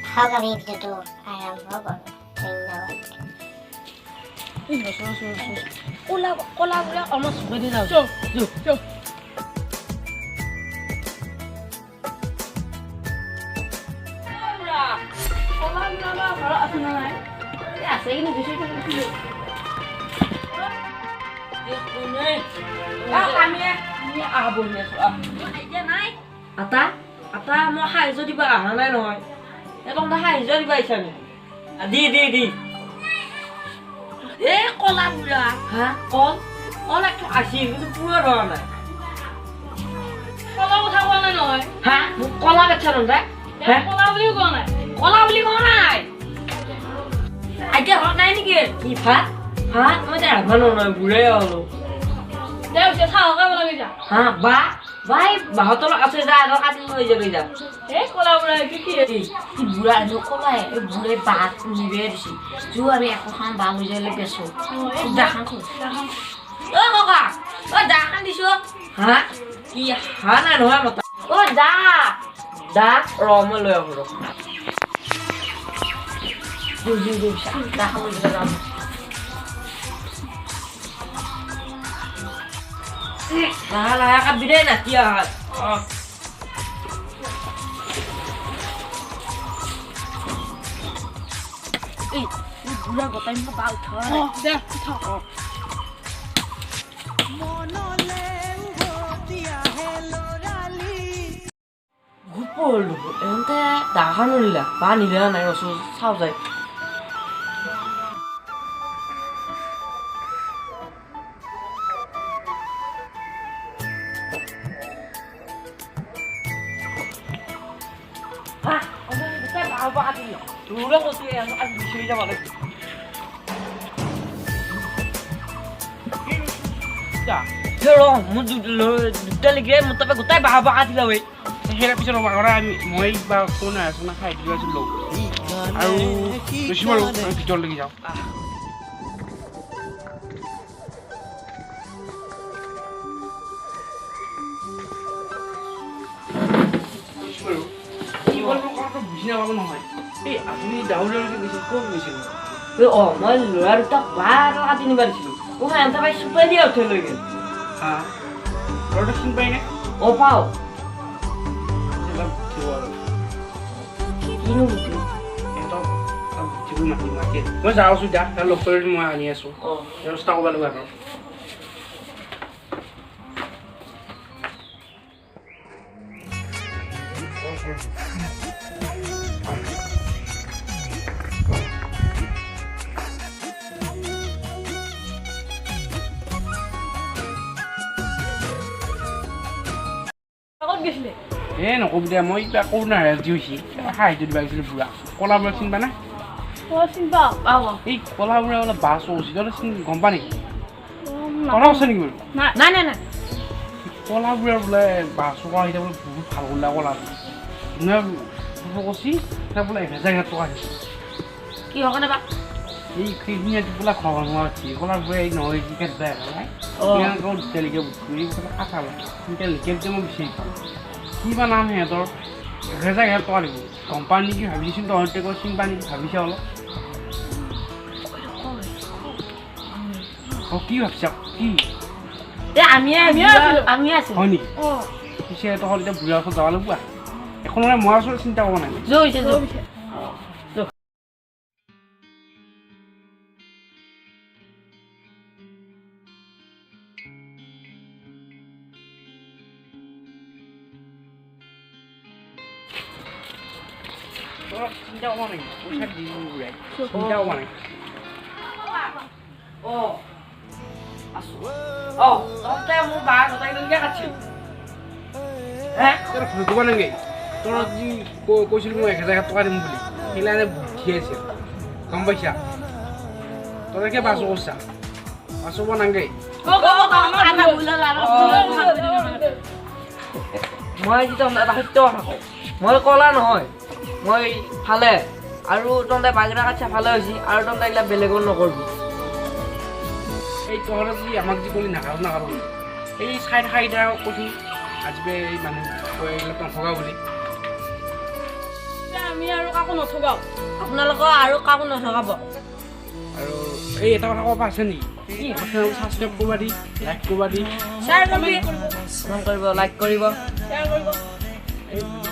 আহক আমি ভিডিঅ'টো আৰম্ভ কৰোঁ ধন্যবাদ ক'লা ক'লা বোলে অলপ চুবাই দি যাওঁ আছে কিন্তু বেছি আটা আটা মই সাহায্য দিব অহা নাই নহয় একদম সাহায্য দিব আহিছা নেকি দি এ কলা বুঢ়া হা কল কল একটু আছিল কিন্তু পুরো ধরা নাই কলা কথা কোৱা নাই নহয় হা মোক কলা বেচা নহয় কলা বুলিও কোৱা নাই কলা বুলি কোৱা নাই আইডিয়া হোৱা নাই নেকি কি ভাত ভাত মই এতিয়া ৰান্ধা নহয় বুঢ়াই হলো দে উঠে চাহ খাব লাগে যা হা বাই বাহঁতৰ আছে যা আৰু কাটি লৈ যাবি যা এই কলা বুঢ়া এইটো কি বুঢ়া নকলাই এই বুঢ়াই বাট নিবে দিছে যো আমি এখন বাল হৈ যালে বেচো দাখান অ ককা অ দাখান দিছো হা কি হা নাই নহয় মতা অ দা ৰম লৈ আহো দু দাখান লৈ যাম লাহে কাটি দে নাতি আহ এই বুঢ়া গোটাই মোক বাল উঠা দে উঠা গুপলো এনতে দাখা নলিলা বা নিলে নাই ৰচো চাও যায় দুটা লিখে মোৰ তাৰপৰা গোটাই বাহ বাহ কাটি লয় সেইটা পিছত মই বা কোন আছে না খাই দিব আছিলো আৰু বেছি বাৰু ভিতৰলৈকে যাওঁ বুজি নাপাব নহয় এই আপুনি ডাউনলৈকে গৈছিল ক'ত গৈছিল অ মই ল'ৰা দুটাক বাৰ কাটি নিব দিছিলো মই এনটা পাই চুপাই দিয়া উঠাই লৈ গ'ল হা ল'ৰাটো চিনি পাই নে অ পাওঁ কিনো বুদ্ধি সিহঁতক বুদ্ধিবোৰ মাতি মই যাওঁ আছোঁ এতিয়া তাৰ লগ কৰি মই আনি আছোঁ ব্যৱস্থা কৰিব লাগিব আকৌ ক'ত গৈছিলে নক'ব দিয়া মই কিবা কৰোণা ৰাজি হৈছে সাহায্য দিব আহিছিলোঁ বুঢ়া কলা বুঢ়া চিনি পানে চিন্তা পাব এই কলা বুঢ়া অলপ বাছ হৈছে তহঁতে গম পা নেকি কলা আছে নেকি বাৰু নাই কলা বুঢ়া বোলে বাছ কৰা এতিয়া বোলে বহুত ভাল কৰিলে কলা কৈছি তাক বোলে 1000 টকা দিছে কি হ'ব কাৰণে বা এই সেইদিনাটো বোলে খবৰ নোহোৱা হৈছে কলা বুঢ়া এই নহয় কি কাট যায় তেতিয়ালৈকে কাটা তেতিয়ালৈকে মই বিচাৰি পাওঁ কিবা নাম সিহঁতৰ 1000 টকা দিব গম পা নেকি ভাবিছোঁ তহঁতে কৈ চিন্তা নেকি ভাবিছা অলপ কি ভাবিছা কি আমি আছো হয় নেকি পিছে তহঁত এতিয়া বুঢ়া ওচৰত যাব লাগিব এখন মানে মই ওচৰত চিন্তা কৰিব নাই চিন্তা কৰা নাই পইচা দি বুঢ়াই চিন্তা কৰা নাই তহঁতে মোৰ বাৰ গোটাইলৈকে কাটছিল ক'ব নালাগে তোৰ যি কৈছিলোঁ মই 1000 টকা দিম বুলি সেইকাৰণে বুদ্ধি আছিল গম পাইছা তহঁতে বাছ কৰিছা বাছ হ'ব নালাগে মই যিটো এটা সত্য কথা কওঁ মই কলা নহয় মই ভালে আৰু তহঁতে বাগিৰা কাটছা ভালে হৈছে আৰু তহঁতে এইবিলাক বেলেগত নকৰবি এই তহঁতে যি আমাক যি ক'লি নাকাৰো এই চাৰিটা কৈছোঁ আজি এই মানুহ এইবিলাক নথকা বুলি আমি আৰু কাকো নথগাও আপোনালোকৰ আৰু কাকো নথকাব আৰু এই এটা কথা ক'ব আছে নেকি ছাবস্ক্ৰাইব কৰিব দি লাইক কৰিব দি শ্বেয়াৰ কৰিব লাইক কৰিব শ্বেয়াৰ কৰিব এই